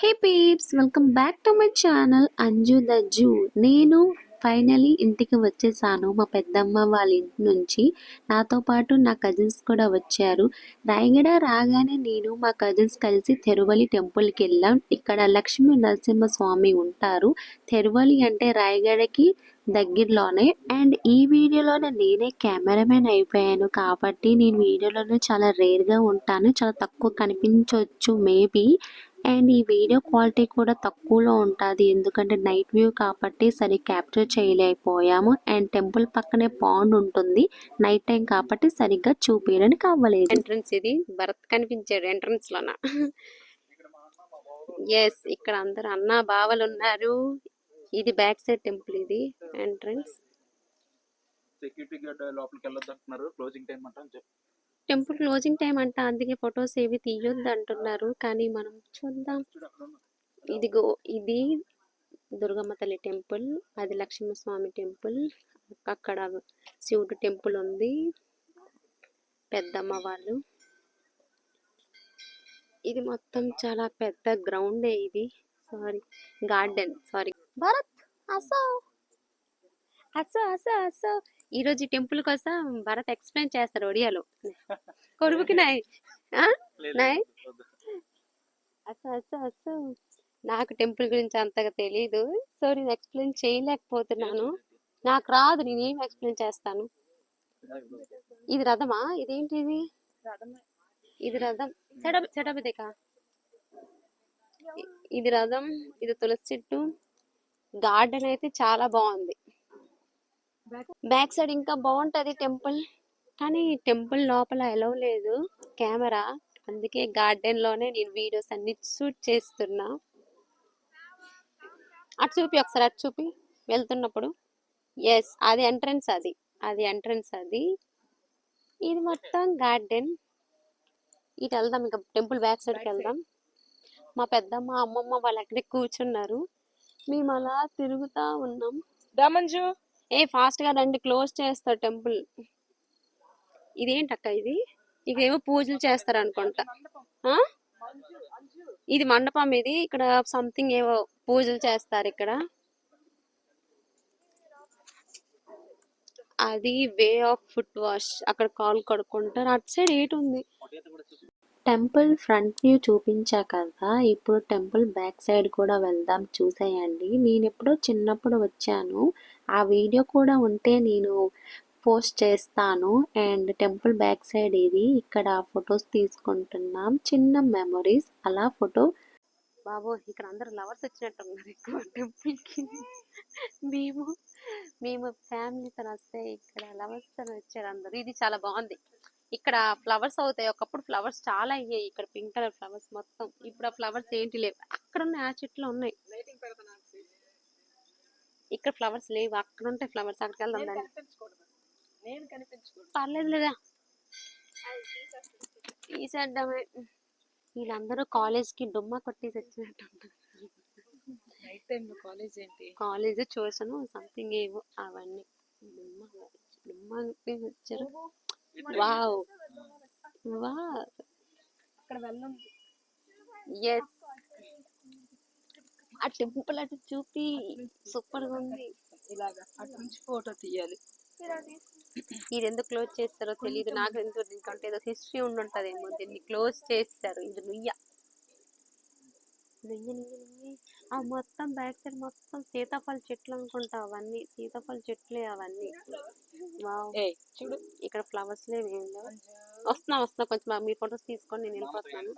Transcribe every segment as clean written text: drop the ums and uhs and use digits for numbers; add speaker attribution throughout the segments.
Speaker 1: Hey peeps, welcome back to my channel Anju the zoo. నేను finally ఇంటికి వచ్చేసాను మా పెద్దమ్మ వాళ్ళ ఇంటి నుంచి. నాతో పాటు నా కజిన్స్ కూడా వచ్చారు. రాయగడ రాగానే నేను మా కజిన్స్ కలిసి తెరువలి టెంపుల్కి వెళ్ళాం. ఇక్కడ లక్ష్మీ నరసింహస్వామి ఉంటారు. తెరువలి అంటే రాయగడకి దగ్గరలోనే. అండ్ ఈ వీడియోలోనే నేనే కెమెరామెన్ అయిపోయాను కాబట్టి నేను వీడియోలోనే చాలా రేర్గా ఉంటాను, చాలా తక్కువ కనిపించవచ్చు మేబీ. అండ్ ఈ వీడియో క్వాలిటీ కూడా తక్కువలో ఉంటుంది ఎందుకంటే నైట్ వ్యూ కాబట్టి సరి క్యాప్చర్ చేయలేకపోయాము. అండ్ టెంపుల్ పక్కనే పాండ్ ఉంటుంది, నైట్ టైం కాబట్టి సరిగ్గా చూపించడానికి అవ్వలేదు. ఎంట్రన్స్ ఇది భరత్ కనిపించాడు ఎంట్రన్స్ లోన. ఎస్, ఇక్కడ అందరు అన్న బావలు ఉన్నారు. ఇది బ్యాక్ సైడ్ టెంపుల్, ఇది ఎంట్రన్స్.
Speaker 2: సెక్యూరిటీ గార్డ్ లోపలికి వెళ్ళొద్దు అంటున్నారు, క్లోజింగ్ టైం అంట అని చెప్పి.
Speaker 1: టెంపుల్ క్లోజింగ్ టైం అంట, అందుకే ఫొటోస్ ఏవి తీయొద్దు అంటున్నారు. కానీ మనం చూద్దాం. ఇదిగో ఇది దుర్గమ్మ తల్లి టెంపుల్, అది లక్ష్మీస్వామి టెంపుల్, అక్కడ శివుడు టెంపుల్ ఉంది, పెద్దమ్మ వాళ్ళు. ఇది మొత్తం చాలా పెద్ద గ్రౌండే, ఇది గార్డెన్. భరత్ అసో అసో అసో అసో ఈరోజు టెంపుల్ కోసం భరత్ ఎక్స్ప్లెయిన్ చేస్తారు ఒడియాలో. కొడుకుకి నాయ్ నాయ్ అసో అసో అసో. నాకు టెంపుల్ గురించి అంతగా తెలీదు, సో నేను ఎక్స్ప్లెయిన్ చేయలేకపోతున్నాను. నాకు రాదు, నేనేం ఎక్స్ప్లెయిన్ చేస్తాను. ఇది రథమా? ఇదేంటి ఇది? ఇది రథం. చెడబిదేకా ఇది రథం, ఇది తులసి చెట్టు. గార్డెన్ అయితే చాలా బాగుంది. బ్యాక్ సైడ్ ఇంకా బాగుంటది టెంపుల్, కానీ టెంపుల్ లోపల ఎలౌ లేదు కెమెరా, అందుకే గార్డెన్ లోనే నేను వీడియోస్ అన్ని షూట్ చేస్తున్నా. అటు చూపి ఒకసారి, అటు చూపి వెళ్తున్నప్పుడు. ఎస్, అది ఎంట్రన్స్, అది ఎంట్రన్స్. ఇది మొత్తం గార్డెన్. ఇటు వెళ్దాం, ఇంకా టెంపుల్ బ్యాక్ సైడ్కి వెళ్దాం. మా పెద్దమ్మ అమ్మమ్మ వాళ్ళు అక్కడే కూర్చున్నారు, మేము అలా తిరుగుతా ఉన్నాం.
Speaker 3: దామంజు
Speaker 1: ఫాస్ట్ గా రండి, క్లోజ్ చేస్తారు టెంపుల్. ఇదేంటక్క ఇది? ఇక్కడేమో పూజలు చేస్తారు అనుకుంటా. ఇది మండపం, ఇది ఇక్కడ సంథింగ్ ఏవో పూజలు చేస్తారు ఇక్కడ. అది వే ఆఫ్ ఫుట్ వాష్, అక్కడ కాల్ కడుక్కుంటారు. అటు సైడ్ ఏటి ఉంది? టెంపుల్ ఫ్రంట్ వ్యూ చూపించా కదా, ఇప్పుడు టెంపుల్ బ్యాక్ సైడ్ కూడా వెళ్దాం, చూసేయండి. నేను ఎప్పుడో చిన్నప్పుడు వచ్చాను, ఆ వీడియో కూడా ఉంటే నేను పోస్ట్ చేస్తాను. అండ్ టెంపుల్ బ్యాక్ సైడ్ ఇది, ఇక్కడ ఫొటోస్ తీసుకుంటున్నాం, చిన్న మెమరీస్ అలా ఫోటో. బాబో, ఇక్కడ అందరు లవర్స్ వచ్చినట్టున్నారు ఎక్కువ టెంపుల్కి. మేము ఫ్యామిలీతో వస్తే ఇక్కడ లవర్స్ తో వచ్చారు అందరు. ఇది చాలా బాగుంది. ఇక్కడ ఫ్లవర్స్ అవుతాయి, ఒకప్పుడు ఫ్లవర్స్ చాలా అయ్యాయి ఇక్కడ, పింక్ కలర్ ఫ్లవర్స్ మొత్తం. ఇప్పుడు ఆ ఫ్లవర్స్ ఏంటి లేవు, అక్కడ ఉన్నాయి, ఆ చెట్లు ఉన్నాయి. ఇక్కడ ఫ్లవర్స్ లేవు, అక్కడ ఉంటాయి ఫ్లవర్స్, అక్కడికి వెళ్దాం దాన్ని. పర్లేదు లేదా, తీసేద్దామే. వీళ్ళందరూ కాలేజ్ కి డుమ్మా కొట్టేసి వచ్చినట్టు. కాలేజ్ చూసాను సంథింగ్ ఏవో అవన్నీ డుమ్మా కొట్టేసి వచ్చారు. వావ్ వావ్,
Speaker 3: అక్కడ వెళ్ళం.
Speaker 1: ఎస్, ఆ టెంపుల్ అటు చూపి సూపర్ గా ఉంది.
Speaker 3: ఇలాగా అటు నుంచి ఫోటో తీయాలి.
Speaker 1: ఇది ఎందుకు క్లోజ్ చేస్తారో తెలియదు నాకు, ఎందుకంటే ఏదో హిస్టరీ ఉండుంటదేమో, దీన్ని క్లోజ్ చేస్తారు. ఇది నుయ్య. ఆ మొత్తం బ్యాక్ సైడ్ మొత్తం సీతాఫల చెట్లు అనుకుంటా, అవన్నీ సీతాఫల చెట్లే అవన్నీ. వావ్, ఇక్కడ ఫ్లవర్స్ లేవు. వస్తున్నా కొంచెం మీ ఫొటోస్ తీసుకొని నేను వెళ్ళిపోతున్నాను.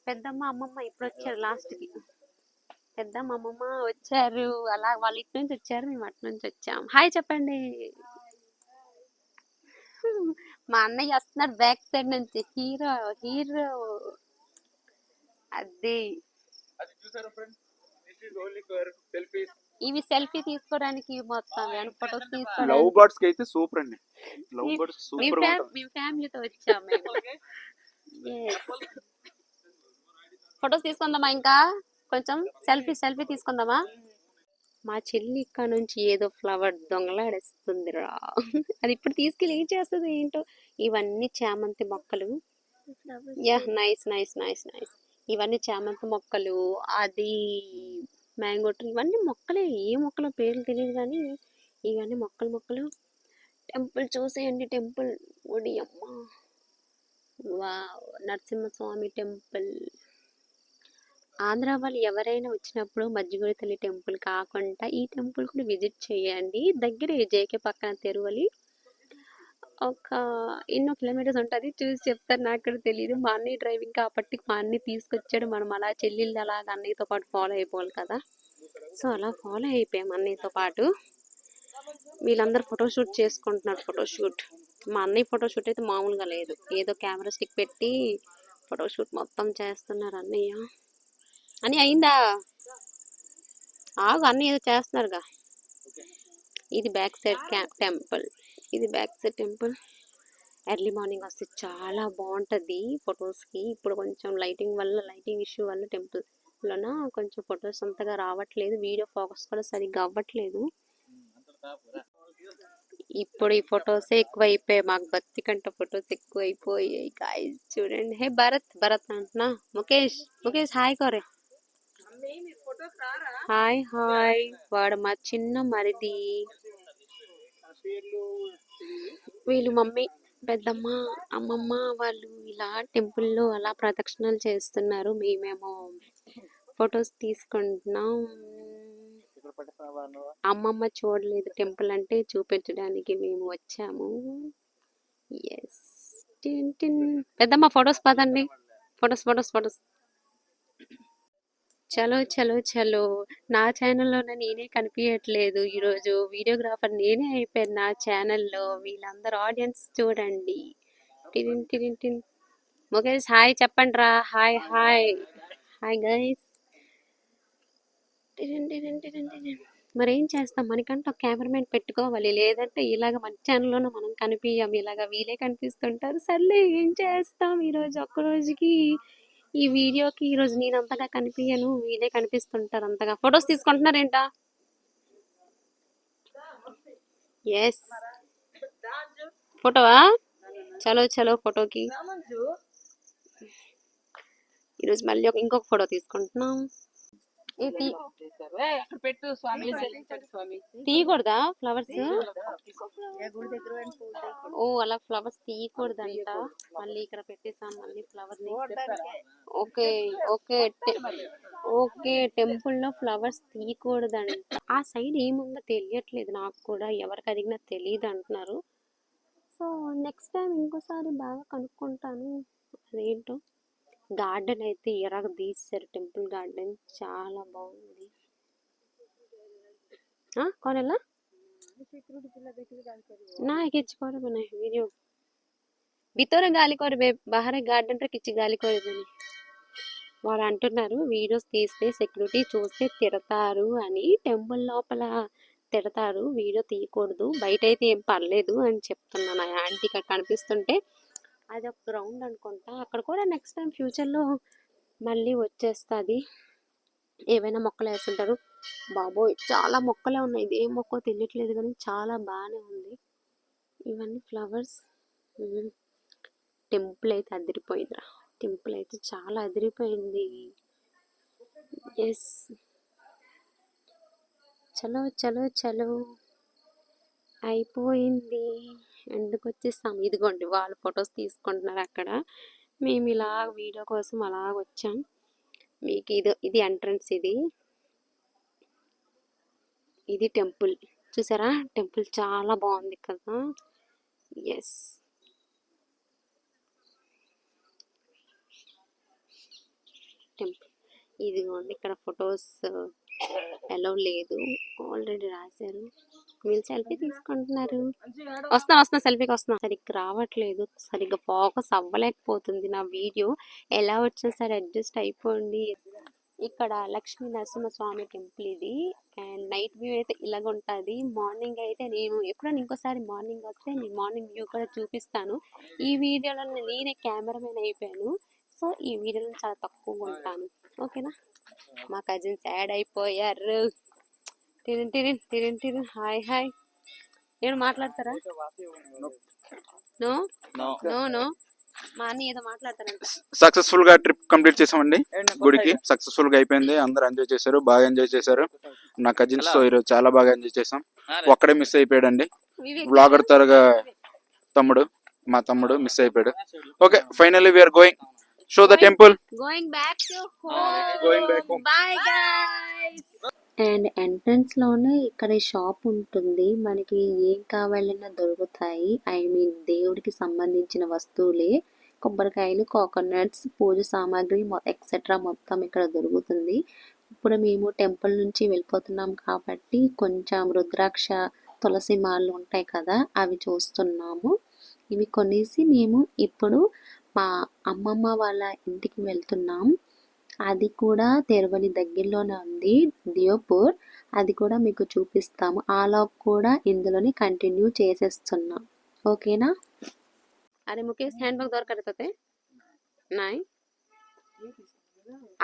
Speaker 1: పెద్దమ్మ అమ్మమ్మ ఇప్పుడు వచ్చారు లాస్ట్ కి. పెద్దమ్మ అమ్మమ్మ వచ్చారు, అలా వాళ్ళు ఇటు నుంచి వచ్చారు, మేము అటు నుంచి వచ్చాం. హాయ్ చెప్పండి. మా అన్నయ్య వస్తున్నారు బ్యాక్ సైడ్ నుంచి, హీరో. అది ఇవి సెల్ఫీ తీసుకోవడానికి, మొత్తం ఫొటోస్ తీసుకోవడానికి.
Speaker 2: లవ్ బర్డ్స్ కి అయితే సూపర్ అండి, లవ్ బర్డ్స్ సూపర్ గా ఉంటాయి.
Speaker 1: మేము ఫ్యామిలీతో వచ్చాం మేము. ఫొటోస్ తీసుకుందామా, ఇంకా కొంచెం సెల్ఫీ తీసుకుందామా? మా చెల్లి ఇక్కడ నుంచి ఏదో ఫ్లవర్ దొంగలాడేస్తుందిరా. అది ఇప్పుడు తీసుకెళ్ళి ఏం చేస్తుంది ఏంటో. ఇవన్నీ చామంతి మొక్కలు. Yeah, nice. ఇవన్నీ చామంతి మొక్కలు, అది మ్యాంగో ట్రీ, ఇవన్నీ మొక్కలే. ఏ మొక్కలో పేర్లు తెలియదు కానీ ఇవన్నీ మొక్కలు. టెంపుల్ చూసేయండి, టెంపుల్. ఒడి అమ్మ, వావ్! నరసింహస్వామి టెంపుల్. ఆంధ్ర వాళ్ళు ఎవరైనా వచ్చినప్పుడు మజ్జిగూడ తల్లి టెంపుల్ కాకుండా ఈ టెంపుల్ కూడా విజిట్ చేయండి. దగ్గరే, జేకే పక్కన తెరువలి. ఒక ఎన్నో కిలోమీటర్స్ ఉంటుంది, చూసి చెప్తాను, నాకు కూడా తెలియదు. మా అన్నయ్య డ్రైవింగ్ కాబట్టి మా అన్నయ్య తీసుకొచ్చాడు. మనం అలా చెల్లెళ్ళు అలాగ అన్నయ్యతో పాటు ఫాలో అయిపోవాలి కదా. సో అలా ఫాలో అయిపోయాం అన్నయ్యతో పాటు. వీళ్ళందరూ ఫోటోషూట్ చేసుకుంటున్నారు. ఫోటోషూట్, మా అన్నయ్య ఫోటోషూట్ అయితే మామూలుగా లేదు. ఏదో కెమెరా స్టిక్ పెట్టి ఫోటోషూట్ మొత్తం చేస్తున్నారు అన్నయ్య. అని అయిందా? ఆగు, అన్నయ్య ఏదో చేస్తున్నారుగా. ఇది బ్యాక్ సైడ్ టెంపుల్. ఇది back side temple. Early morning వస్తే చాలా బాగుంటుంది ఫొటోస్కి. ఇప్పుడు కొంచెం లైటింగ్ ఇష్యూ వల్ల టెంపుల్లోన కొంచెం ఫొటోస్ అంతగా రావట్లేదు. వీడియో ఫోకస్ కూడా సరిగ్గా అవ్వట్లేదు. ఇప్పుడు ఈ ఫొటోసే ఎక్కువ అయిపోయాయి మాకు, భక్తి కంటే ఫొటోస్ ఎక్కువ అయిపోయాయి. గాయ్స్ చూడండి. హే భరత్ అంటున్నా. ముఖేష్ హాయ్ కోరే. హాయ్. వాడు మా చిన్న మరిది. వీళ్ళు మమ్మీ, పెద్దమ్మ, అమ్మమ్మ వాళ్ళు ఇలా టెంపుల్లో అలా ప్రదక్షిణలు చేస్తున్నారు. మేమేమో ఫొటోస్ తీసుకుంటున్నాం. అమ్మమ్మ చూడలేదు టెంపుల్ అంటే, చూపించడానికి మేము వచ్చాము. ఎస్. పెద్దమ్మ ఫొటోస్ పదండి. ఫొటోస్. చలో. నా ఛానల్లో నేనే కనిపించట్లేదు ఈరోజు. వీడియోగ్రాఫర్ నేనే అయిపోయాను నా ఛానల్లో. వీళ్ళందరూ ఆడియన్స్ చూడండి. టిరిన్. ముఖేష్ హాయ్ చెప్పండి రా. Hi guys. మరేం చేస్తాం, మనకంటే ఒక కెమెరామెన్ పెట్టుకోవాలి. లేదంటే ఇలాగ మన ఛానల్లోనే మనం కనిపించాం, ఇలాగ వీలే కనిపిస్తుంటారు. సర్లే ఏం చేస్తాం, ఈరోజు ఒక్కరోజుకి ఈ వీడియోకి ఈరోజు నేను అంతగా కనిపించను, వీలే కనిపిస్తుంటారు అంతగా. ఫొటోస్ తీసుకుంటున్నారేంటా? ఎస్. ఫోటోవా? చలో ఫోటోకి. ఈరోజు మళ్ళీ ఇంకొక ఫోటో తీసుకుంటున్నాం. తీయకూడదా ఫ్లవర్స్? ఓ అలా ఫ్లవర్స్ తీయకూడదంట. మళ్ళీ ఇక్కడ పెట్టేసాం మళ్ళీ ఫ్లవర్ ని. ఓకే టెంపుల్లో ఫ్లవర్స్ తీయకూడదంట. ఆ సైడ్ ఏముందో తెలియట్లేదు నాకు కూడా, ఎవరికి అడిగినా తెలియదు అంటున్నారు. సో నెక్స్ట్ టైం ఇంకోసారి బాగా కనుక్కుంటాను అదేంటో. గార్డెన్ అయితే ఎరగ తీశారు. టెంపుల్ గార్డెన్ చాలా బాగుంది. कौन है ना କିଛି କରିବୁନି ଭିଡ଼ିଓ ଭିତରେ ଗାଳି କରିବେ, ବାହାରେ ଗାର୍ଡెన్ରେ କିଛି గాలి కొరబని. వాళ్ళు అంటున్నారు వీడియోస్ తీస్తే సెక్యూరిటీ చూస్తే తిడతారు అని. టెంపుల్ లోపల తిడతారు, వీడియో తీయకూడదు, బయట అయితే ఏం పర్లేదు అని చెప్తున్నాను. ఆ యాంటీ ఇక్కడ కనిపిస్తుంటే అది ఒక గ్రౌండ్ అనుకుంటా. అక్కడ కూడా నెక్స్ట్ టైం ఫ్యూచర్లో మళ్ళీ వచ్చేస్తుంది. ఏవైనా మొక్కలు వేస్తుంటారు. బాబోయ్ చాలా మొక్కలే ఉన్నాయి, ఇది ఏ మొక్క తెలియట్లేదు కానీ చాలా బాగానే ఉంది. ఇవన్నీ ఫ్లవర్స్. టెంపుల్ అయితే అదిరిపోయిందిరా. టెంపుల్ అయితే చాలా అదిరిపోయింది. ఎస్. చలో అయిపోయింది. ఎందుకు వచ్చేస్తాం. ఇదిగోండి వాళ్ళు ఫొటోస్ తీసుకుంటున్నారు అక్కడ. మేము ఇలా వీడియో కోసం అలా వచ్చాం. మీకు ఇది ఎంట్రన్స్. ఇది టెంపుల్ చూసారా. టెంపుల్ చాలా బాగుంది కదా. ఎస్. టెంపుల్ ఇదిగోండి. ఇక్కడ ఫొటోస్ ఎలో లేదు, ఆల్రెడీ రాశారు. వీళ్ళు సెల్ఫీ తీసుకుంటున్నారు. వస్తున్నా సెల్ఫీకి వస్తున్నా. సరిగ్గా రావట్లేదు, సరిగ్గా ఫోకస్ అవ్వలేకపోతుంది నా వీడియో. ఎలా వచ్చినా సరే అడ్జస్ట్ అయిపోండి. ఇక్కడ లక్ష్మీ నరసింహస్వామి టెంపుల్ ఇది. అండ్ నైట్ వ్యూ అయితే ఇలాగ ఉంటుంది. మార్నింగ్ అయితే నేను ఎప్పుడైనా ఇంకోసారి మార్నింగ్ వస్తే నేను మార్నింగ్ వ్యూ కూడా చూపిస్తాను. ఈ వీడియోలో నేనే కెమెరామెన్ అయిపోయాను. సో ఈ వీడియోలో చాలా తక్కువగా ఉంటాను. ఓకేనా. మా కజిన్స్ యాడ్ అయిపోయారు. టిరిన్ హాయ్. ఏమైనా మాట్లాడతారా? నో. మా అన్న ఏదో మాట్లాడతారంట.
Speaker 2: సక్సెస్ఫుల్ గా ట్రిప్ కంప్లీట్ చేసామండి. గుడికి సక్సెస్ఫుల్ గా అయిపోయింది. అందరూ ఎంజాయ్ చేశారు, బాగా ఎంజాయ్ చేశారు. నా కజిన్స్ తో ఈరోజు చాలా బాగా ఎంజాయ్ చేసాం. ఒక్కడే మిస్ అయిపోయాడండి, బ్లాగర్ తరగా తమ్ముడు, మా తమ్ముడు మిస్ అయిపోయాడు. Okay, finally we are going to the temple.
Speaker 1: Going back to home. Bye guys. And entrance లోనే ఇక్కడ షాప్ ఉంటుంది. మనకి ఏం కావాలన్నా దొరుకుతాయి. ఐ మీన్ దేవుడికి సంబంధించిన వస్తువులే, కొబ్బరికాయలు, కోకోనట్స్, పూజ సామాగ్రి ఎక్సెట్రా మొత్తం ఇక్కడ దొరుకుతుంది. ఇప్పుడు మేము టెంపుల్ నుంచి వెళ్ళిపోతున్నాం కాబట్టి కొంచెం రుద్రాక్ష, తులసి మాలలు ఉంటాయి కదా, అవి చూస్తున్నాము. ఇవి కొనేసి మేము ఇప్పుడు మా అమ్మమ్మ వాళ్ళ ఇంటికి వెళ్తున్నాం. అది కూడా తెరవలి దగ్గరలోనే ఉంది, దియోపూర్. అది కూడా మీకు చూపిస్తాము. ఆలోపు కూడా ఇందులోనే కంటిన్యూ చేసేస్తున్నాం. ఓకేనా? అరే ముఖేష్ హ్యాండ్ బ్యాగ్ దొరకకపోతే నాయ్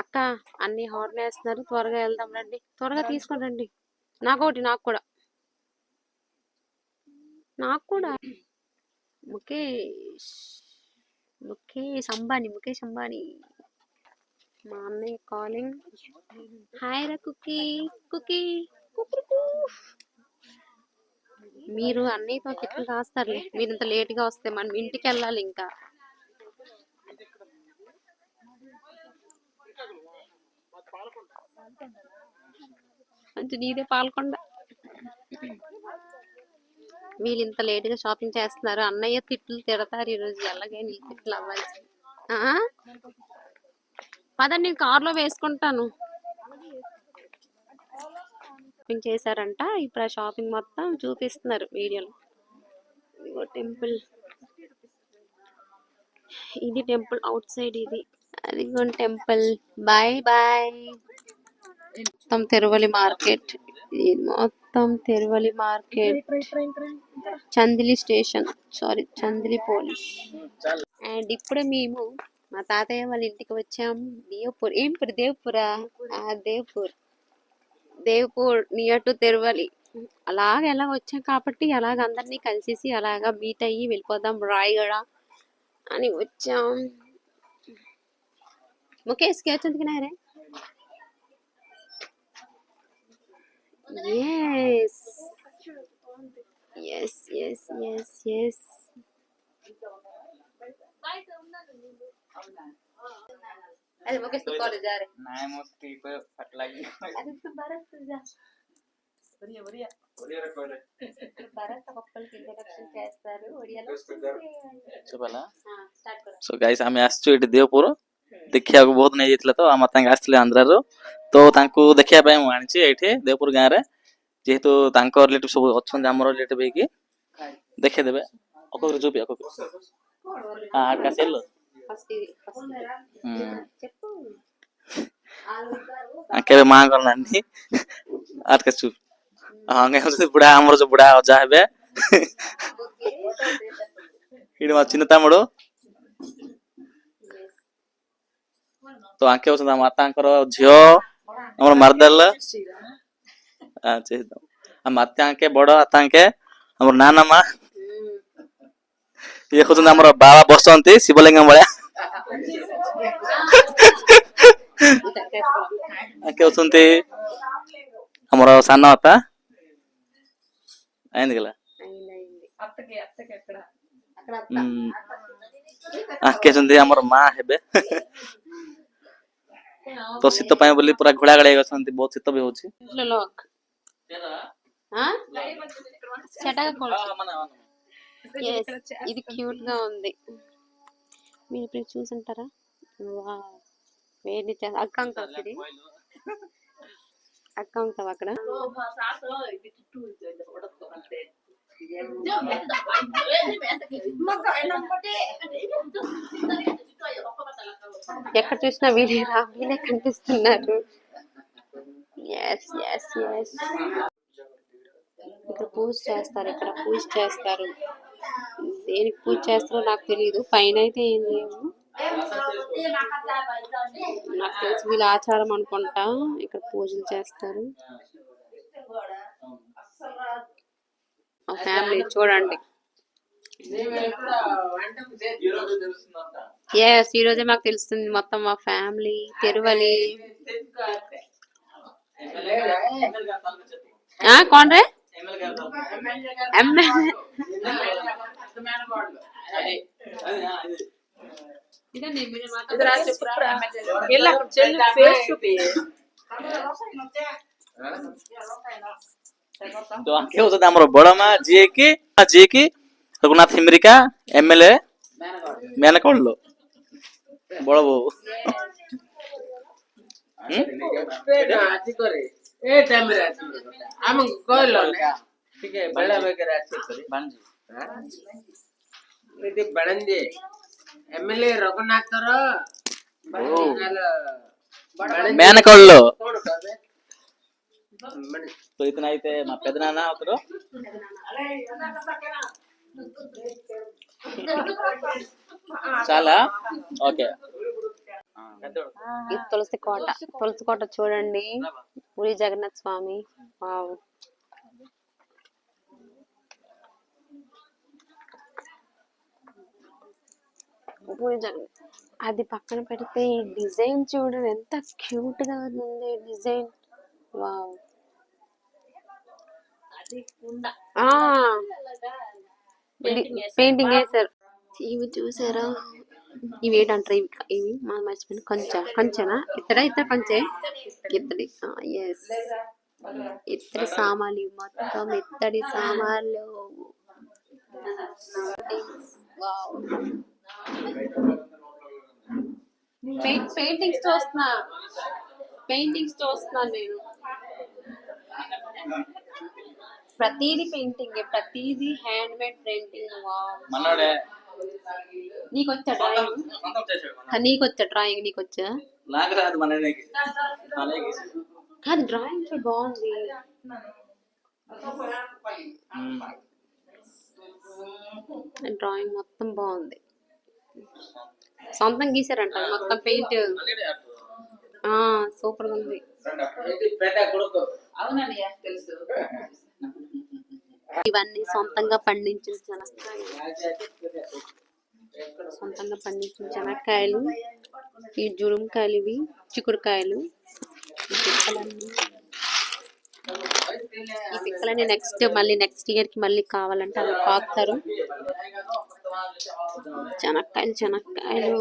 Speaker 1: అక్క అన్ని హార్న్ వేస్తున్నారు. త్వరగా వెళ్దాం రండి, త్వరగా తీసుకొని రండి. నాకు కూడా ముఖేష్ అంబానీ. మా అన్నయ్య కాలింగ్. హాయ్ రా కుకీ. మీరు అన్నయ్యతో తిట్లు రాస్తారులే, మీరు ఇంత లేట్ గా వస్తే మనం ఇంటికి వెళ్ళాలి. ఇంకా మంచి నీదే పాల్కొండ. వీళ్ళు ఇంత లేట్ గా షాపింగ్ చేస్తున్నారు. అన్నయ్య తిట్లు తిడతారు ఈరోజు, ఎలాగే నీ తిట్లు అవ్వాలి. పదండి, నేను కార్లో వేసుకుంటాను. షాపింగ్ చేశారంట. ఇప్పుడు ఆ షాపింగ్ మొత్తం చూపిస్తున్నారు వీడియోలో. ఇదిగో టెంపుల్, ఇది టెంపుల్ అవుట్ సైడ్, ఇది అదిగో టెంపుల్. బాయ్ మొత్తం తిరువలి మార్కెట్, ఇది మొత్తం Tiruvali market. Chandili station, Chandili police. And ఇప్పుడే మేము మా తాతయ్య వాళ్ళ ఇంటికి వచ్చాం. దియోపూర్, ఏం పేరు? దేవ్పురా. దేవ్పూర్ నియర్ టు తిరువలి. ఎలాగ వచ్చాం కాబట్టి అలాగ అందరినీ కలిసేసి అలాగా మీట్ అయ్యి వెళ్ళిపోదాం రాయగడ అని వచ్చాం. ముఖేష్ కేతుందికినారే. yes. अरे मुकेश तो कॉलेज जा रहे नहीं मस्ती पे फट लगी अरे तू भारत से जा बढ़िया भारत का कपल की इंट्रोडक्शन చేస్తారు ఒడియాలో చెప్పాలా స్టార్ట్ కरो సో गाइस ଆମେ ଆସିଛୁ ଏଠି ଦେଓପୁର ଦେଖିବାକୁ ବହୁତ ନେଇ ଯାଇଥିଲା ତ ଆମ ତାଙ୍କ ଆସିଥିଲେ ଆନ୍ଧ୍ରାରୁ ତ ତାଙ୍କୁ ଦେଖିବା ପାଇଁ ମୁଁ ଆଣିଛି ଏଠି ଦେଓପୁର ଗାଁରେ ଯେହେତୁ ତାଙ୍କ ରିଲେଟିଭ ସବୁ ଅଛନ୍ତି ଆମର ରିଲେଟିଭ ହେଇକି ଦେଖେଇ ଦେବେ ଅକୋରେ ଯୋବି ଅକୋ ଆଟ का सेल చెప్పు କେବେ ମା କରନାନ୍ତି ଆଟ का चुप हांगे बुढ़ा हमर जो बुढ़ा अजा हेबे इडी मा चिन्ह तमडो तो आके होता मातांकर झियो हमर मर्दल आ माता के बड़ आतांके हमर नाना मा ये खुद हमर बाबा बसंती शिवलिंगम बळ्या आके होसंती हमर साना आता అయింది కదా ଆସୁଛନ୍ତି ଆମର ମା ହେବେ ତ ଶୀତ ପାଇଁ ବୋଲି ପୁରା ଘୋଡ଼ା ଘୋଡ଼ା ଅଛନ୍ତି ବହୁତ ଶୀତ ବି ହଉଛି ఇది క్యూట్ గా ఉంది మీరు ఇప్పుడు చూసుంటారా వేడి అక్క అక్క ఉంటావు అక్కడ ఎక్కడ చూసినా వీళ్ళే కనిపిస్తున్నారు ఇక్కడ పూజ చేస్తారు దేనికి పూజ చేస్తారో నాకు తెలియదు పైన అయితే ఏం లేవు నాకు తెలిసి వీళ్ళ ఆచారం అనుకుంటా ఇక్కడ పూజలు చేస్తారు ఫ్యామిలీ చూడండి ఎస్ ఈ రోజే మాకు తెలుస్తుంది మొత్తం మా ఫ్యామిలీ తిరువలి కౌన్ రే
Speaker 3: వెళ్ళి అక్కడ చెల్లి ఫేస్ చూపి
Speaker 4: तो आके होता था हमारा बड़ा माँ जी की रघुनाथ हिमरी का एमएलए मैंने कौन लो बड़ा वो
Speaker 5: ए टाइम रे हम कहलो ठीक है बड़ा वगैरह अच्छे करी ఇది బడంది ఎమ్మెల్యే రఘునాథ్
Speaker 4: मैंने कौन लो तो इतना అయితే మా పెదనాన్న ఒకరు చాలా ఓకే
Speaker 1: ఇది తులసి కోట చూడండి పూరి జగన్నాథ్ స్వామి వావ్ పూరి జగన్నాథ్ అది పక్కన పెడితే ఈ డిజైన్ చూడండి ఎంత క్యూట్ గా ఉంది డిజైన్ వావ్ పెయింటింగ్ వేసారు ఇవి చూసారా ఇవి ఏంటంటారు ఇవి మా మర్చిపోయిన కంచెనా ఇత్తడి కంచె ఇత్తడి ఎస్ ఇత్తడి సామాన్లు మొత్తం ఇత్తడి సామాన్లు పెయింటింగ్స్ చూస్తున్నా నేను ప్రతిదీ పెయింటింగ్ ప్రతిదీ హ్యాండ్ మేడ్ పెయింటింగ్
Speaker 4: మనోడే
Speaker 1: నీకొచ్చా డ్రాయింగ్ నీకొచ్చా
Speaker 4: నాకు రాదు మనకి
Speaker 1: కాదు డ్రాయింగ్ బాగుంది డ్రాయింగ్ మొత్తం బాగుంది సొంతం గీసారంట మొత్తం పెయింట్ సూపర్ గా ఉంది ఇవన్నీ సొంతంగా పండించిన చెనక్కాయలు ఈ జురుంకాయలు ఇవి చిక్కుడుకాయలు ఈ పిక్కలని నెక్స్ట్ ఇయర్ కి మళ్ళీ కావాలంటే అవి పాకుతారు చెనక్కాయలు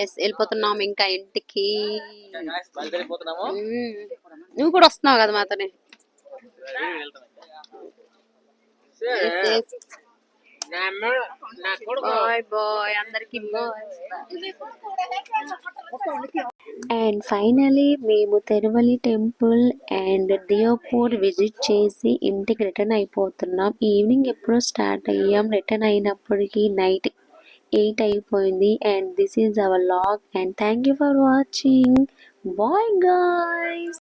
Speaker 1: ఎస్ వెళ్ళిపోతున్నాం ఇంకా ఇంటికి నువ్వు కూడా వస్తున్నావు కదా మాతోనే బాయ్ అందరికి అండ్ ఫైనలీ మేము తిరువలి టెంపుల్ అండ్ డియోపూర్ విజిట్ చేసి ఇంటికి రిటర్న్ అయిపోతున్నాం. ఈవినింగ్ ఎప్పుడో స్టార్ట్ అయ్యాం, రిటర్న్ అయినప్పటికీ నైట్ 8 అయిపోయింది. And this is our log and thank you for watching. Bye guys.